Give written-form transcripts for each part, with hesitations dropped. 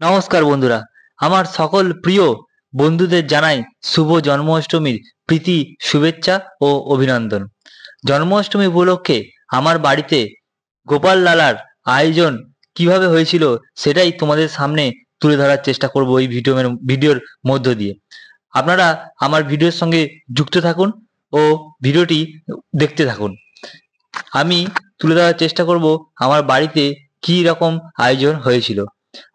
নমস্কার বন্ধুরা, আমার সকল প্রিয় বন্ধুদের জানাই শুভ জন্মাষ্টমীর প্রীতি শুভেচ্ছা ও অভিনন্দন। জন্মাষ্টমী উপলক্ষে আমার বাড়িতে গোপাল লালার আয়োজন কিভাবে হয়েছিল সেটাই তোমাদের সামনে তুলে ধরার চেষ্টা করব এই ভিডিওর মধ্য দিয়ে। আপনারা আমার ভিডিওর সঙ্গে যুক্ত থাকুন ও ভিডিওটি দেখতে থাকুন। আমি তুলে ধরার চেষ্টা করব আমার বাড়িতে কি রকম আয়োজন হয়েছিল।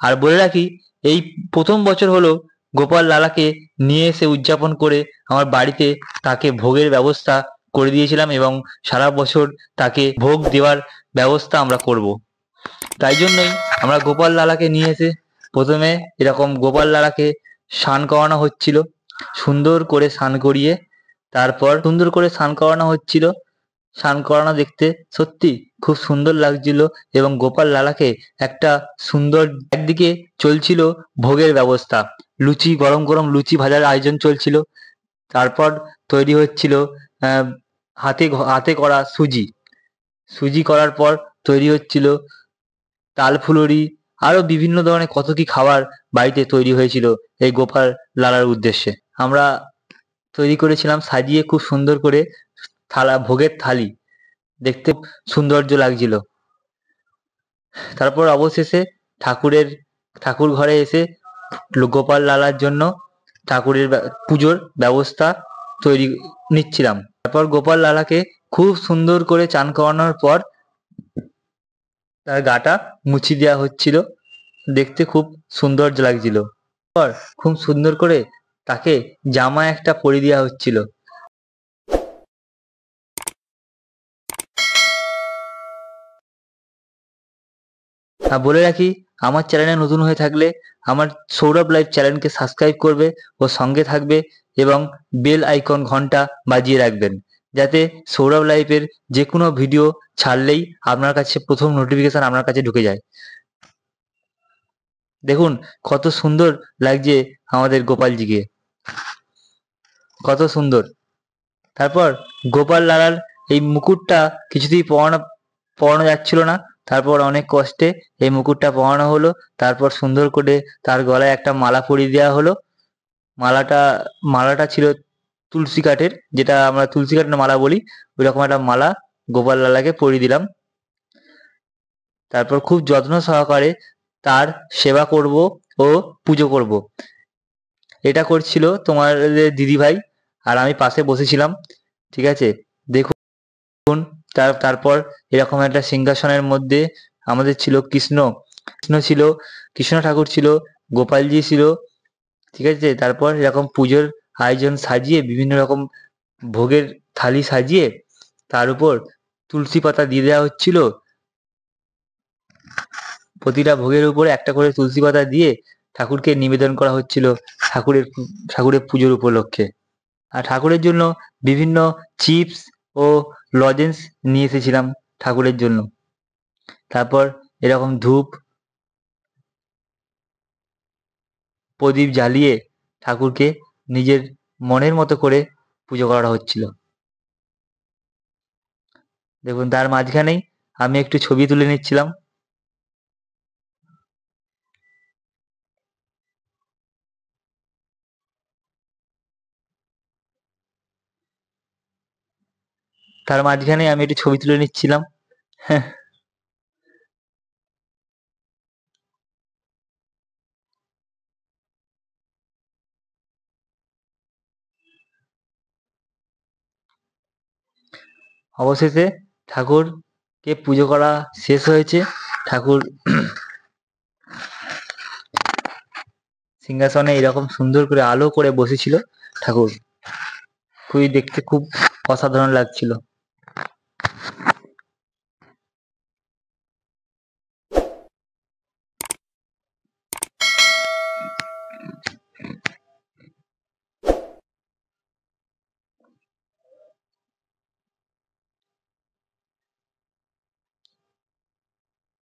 আর বলে রাখি, এই প্রথম বছর হলো গোপাল লালাকে নিয়ে এসে উদযাপন করে আমার বাড়িতে তাকে ভোগের ব্যবস্থা করে দিয়েছিলাম এবং সারা বছর তাকে ভোগ দেওয়ার ব্যবস্থা আমরা করব। তাই জন্যই আমরা গোপাল লালাকে নিয়ে এসে প্রথমে এরকম গোপাল লালাকে স্নান করানো হচ্ছিল, সুন্দর করে স্নান করিয়ে তারপর সুন্দর করে স্নান করানো হচ্ছিল। স্নান করানো দেখতে সত্যি খুব সুন্দর লাগছিল এবং গোপাল লালাকে একটা সুন্দর, একদিকে চলছিল ভোগের ব্যবস্থা, লুচি, গরম গরম লুচি ভাজার আয়োজন চলছিল। তারপর তৈরি হচ্ছিল হাতে হাতে করা সুজি, সুজি করার পর তৈরি হচ্ছিল তাল ফুলুরি, আরো বিভিন্ন ধরনের কত কি খাবার বাড়িতে তৈরি হয়েছিল এই গোপাল লালার উদ্দেশ্যে। আমরা তৈরি করেছিলাম সাজিয়ে খুব সুন্দর করে থালা, ভোগের থালি দেখতে সৌন্দর্য লাগছিল। তারপর অবশেষে ঠাকুর ঘরে এসে গোপাল লালার জন্য ঠাকুরের পুজোর ব্যবস্থা তৈরি নিচ্ছিলাম। তারপর গোপাল লালাকে খুব সুন্দর করে চান করানোর পর তার গাটা মুছি দেওয়া হচ্ছিল, দেখতে খুব সৌন্দর্য লাগছিল। তারপর খুব সুন্দর করে তাকে জামা একটা পরিয়ে দেওয়া হচ্ছিল। বলে রাখি, আমার চ্যানেলে নতুন হয়ে থাকলে আমার সৌরভ লাইভ চ্যানেলকে সাবস্ক্রাইব করবে ও সঙ্গে থাকবে এবং বেল আইকন ঘন্টা বাজিয়ে রাখবেন, যাতে সৌরভ লাইভের যে কোনো ভিডিও ছাড়লেই আপনার কাছে প্রথম নোটিফিকেশন আপনার কাছে ঢুকে যায়। দেখুন কত সুন্দর লাগছে আমাদের গোপালজিকে, কত সুন্দর। তারপর গোপাল লালার এই মুকুটটা কিছুতেই পরানো যাচ্ছিল না, তারপর অনেক কষ্টে এই মুকুটটা পরানো হলো। তারপর সুন্দর করে তার গলায় একটা মালা পরিয়ে দেওয়া হলো। মালাটা ছিল তুলসী কাঠের, যেটা আমরা তুলসী কাঠের মালা বলি, ওইরকম একটা মালা গোপাল লালাকে পরিয়ে দিলাম। তারপর খুব যত্ন সহকারে তার সেবা করব ও পুজো করব। এটা করছিল তোমাদের দিদিভাই, আর আমি পাশে বসেছিলাম। ঠিক আছে, দেখুন। তারপর এরকম একটা সিংহাসনের মধ্যে আমাদের ছিল কৃষ্ণ ছিল, কৃষ্ণ ঠাকুর ছিল, গোপালজি ছিল। ঠিক আছে, তারপর এরকম পুজোর আয়োজন সাজিয়ে বিভিন্ন রকম ভোগের থালি সাজিয়ে তার উপর তুলসী পাতা দিয়ে দেওয়া হচ্ছিল। প্রতিটা ভোগের উপরে একটা করে তুলসী পাতা দিয়ে ঠাকুরকে নিবেদন করা হচ্ছিল ঠাকুরের পুজোর উপলক্ষে। আর ঠাকুরের জন্য বিভিন্ন চিপস ও লজেন্স নিয়ে এসেছিলাম ঠাকুরের জন্য। তারপর এরকম ধূপ প্রদীপ জ্বালিয়ে ঠাকুরকে নিজের মনের মতো করে পুজো করা হচ্ছিল। দেখুন, তার মাঝখানেই আমি একটু ছবি তুলে নিচ্ছিলাম। তার মাঝখানে আমি একটু ছবি তুলে নিচ্ছিলাম। অবশেষে ঠাকুরকে পুজো করা শেষ হয়েছে। ঠাকুর সিংহাসনে এরকম সুন্দর করে আলো করে বসেছিল। ঠাকুর খুবই দেখতে খুব অসাধারণ লাগছিল।